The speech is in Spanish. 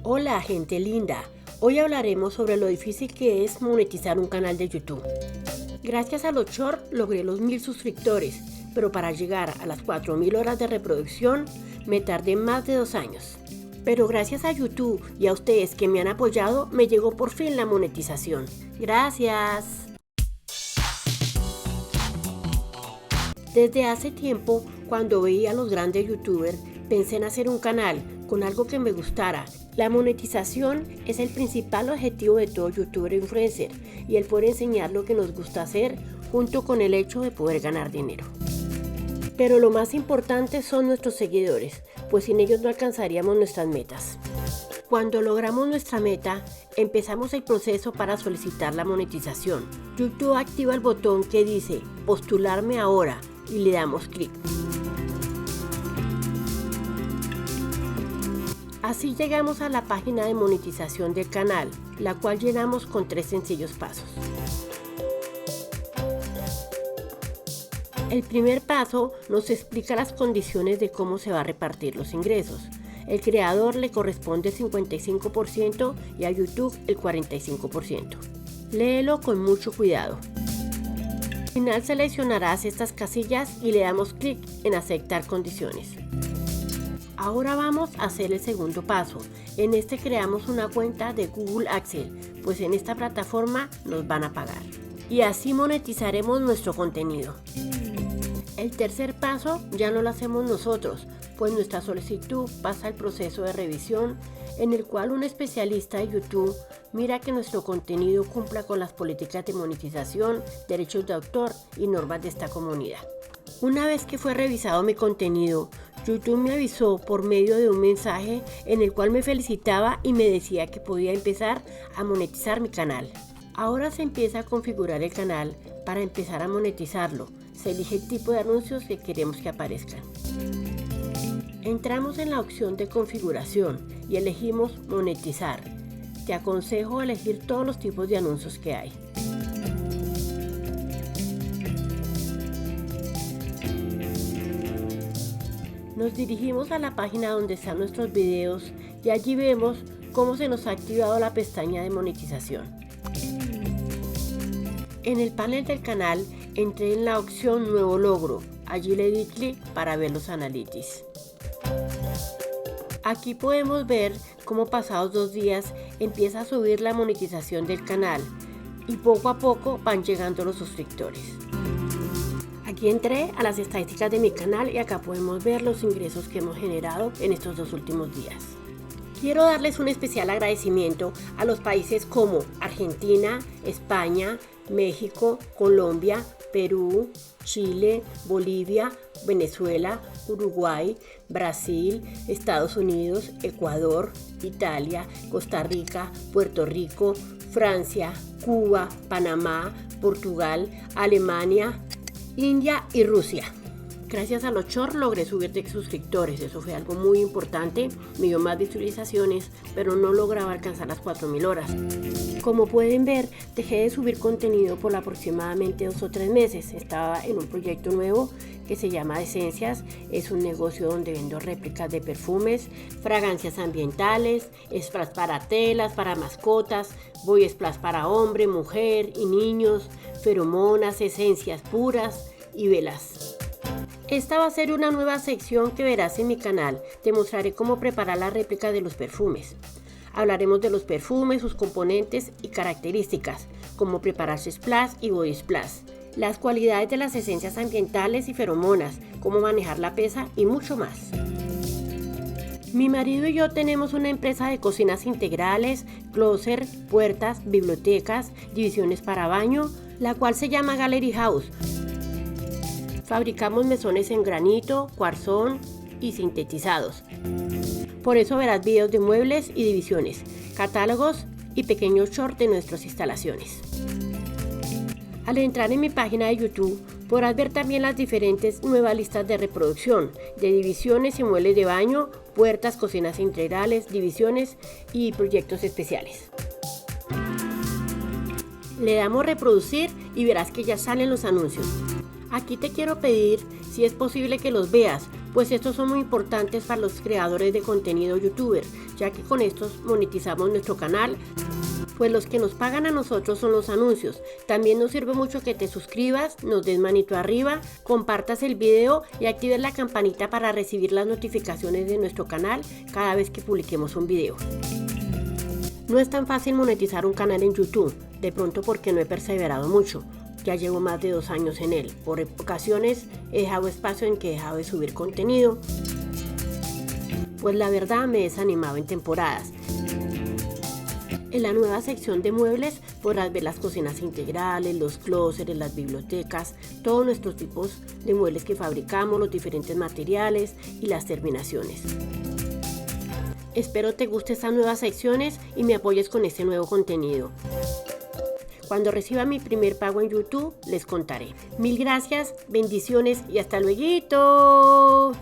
Hola gente linda, hoy hablaremos sobre lo difícil que es monetizar un canal de YouTube. Gracias a los shorts logré los 1000 suscriptores, pero para llegar a las 4000 horas de reproducción me tardé más de 2 años. Pero gracias a YouTube y a ustedes que me han apoyado, me llegó por fin la monetización. ¡Gracias! Desde hace tiempo, cuando veía a los grandes youtubers, pensé en hacer un canal con algo que me gustara. La monetización es el principal objetivo de todo youtuber e influencer y el poder enseñar lo que nos gusta hacer junto con el hecho de poder ganar dinero. Pero lo más importante son nuestros seguidores, pues sin ellos no alcanzaríamos nuestras metas. Cuando logramos nuestra meta, empezamos el proceso para solicitar la monetización. YouTube activa el botón que dice postularme ahora y le damos clic. Así llegamos a la página de monetización del canal, la cual llenamos con 3 sencillos pasos. El primer paso nos explica las condiciones de cómo se va a repartir los ingresos. El creador le corresponde el 55% y a YouTube el 45%. Léelo con mucho cuidado. Al final seleccionarás estas casillas y le damos clic en aceptar condiciones. Ahora vamos a hacer el segundo paso. En este creamos una cuenta de Google AdSense, pues en esta plataforma nos van a pagar. Y así monetizaremos nuestro contenido. El tercer paso ya no lo hacemos nosotros, pues nuestra solicitud pasa al proceso de revisión en el cual un especialista de YouTube mira que nuestro contenido cumpla con las políticas de monetización, derechos de autor y normas de esta comunidad. Una vez que fue revisado mi contenido, YouTube me avisó por medio de un mensaje en el cual me felicitaba y me decía que podía empezar a monetizar mi canal. Ahora se empieza a configurar el canal para empezar a monetizarlo. Se elige el tipo de anuncios que queremos que aparezcan. Entramos en la opción de configuración y elegimos monetizar. Te aconsejo elegir todos los tipos de anuncios que hay. Nos dirigimos a la página donde están nuestros videos y allí vemos cómo se nos ha activado la pestaña de monetización. En el panel del canal entré en la opción Nuevo logro. Allí le di clic para ver los analytics. Aquí podemos ver cómo pasados 2 días empieza a subir la monetización del canal y poco a poco van llegando los suscriptores. Aquí entré a las estadísticas de mi canal y acá podemos ver los ingresos que hemos generado en estos 2 últimos días. Quiero darles un especial agradecimiento a los países como Argentina, España, México, Colombia, Perú, Chile, Bolivia, Venezuela, Uruguay, Brasil, Estados Unidos, Ecuador, Italia, Costa Rica, Puerto Rico, Francia, Cuba, Panamá, Portugal, Alemania, India y Rusia. Gracias a los shorts logré subir de suscriptores, eso fue algo muy importante, me dio más visualizaciones, pero no lograba alcanzar las 4000 horas. Como pueden ver, dejé de subir contenido por aproximadamente 2 o 3 meses. Estaba en un proyecto nuevo que se llama Esencias, es un negocio donde vendo réplicas de perfumes, fragancias ambientales, sprays para telas, para mascotas, body splash para hombre, mujer y niños, feromonas, esencias puras y velas. Esta va a ser una nueva sección que verás en mi canal. Te mostraré cómo preparar la réplica de los perfumes. Hablaremos de los perfumes, sus componentes y características, cómo preparar splash y body splash, las cualidades de las esencias ambientales y feromonas, cómo manejar la pesa y mucho más. Mi marido y yo tenemos una empresa de cocinas integrales, closet, puertas, bibliotecas, divisiones para baño, la cual se llama Gallery House. Fabricamos mesones en granito, cuarzón y sintetizados. Por eso verás videos de muebles y divisiones, catálogos y pequeños shorts de nuestras instalaciones. Al entrar en mi página de YouTube podrás ver también las diferentes nuevas listas de reproducción de divisiones y muebles de baño, puertas, cocinas integrales, divisiones y proyectos especiales. Le damos reproducir y verás que ya salen los anuncios. Aquí te quiero pedir si es posible que los veas, pues estos son muy importantes para los creadores de contenido youtuber, ya que con estos monetizamos nuestro canal, pues los que nos pagan a nosotros son los anuncios. También nos sirve mucho que te suscribas, nos des manito arriba, compartas el video y actives la campanita para recibir las notificaciones de nuestro canal cada vez que publiquemos un video. No es tan fácil monetizar un canal en YouTube, de pronto porque no he perseverado mucho. Ya llevo más de 2 años en él. Por ocasiones he dejado espacio en que he dejado de subir contenido, pues la verdad me he desanimado en temporadas. En la nueva sección de muebles podrás ver las cocinas integrales, los clósetes, las bibliotecas, todos nuestros tipos de muebles que fabricamos, los diferentes materiales y las terminaciones. Espero te gusten estas nuevas secciones y me apoyes con este nuevo contenido. Cuando reciba mi primer pago en YouTube, les contaré. Mil gracias, bendiciones y hasta luego.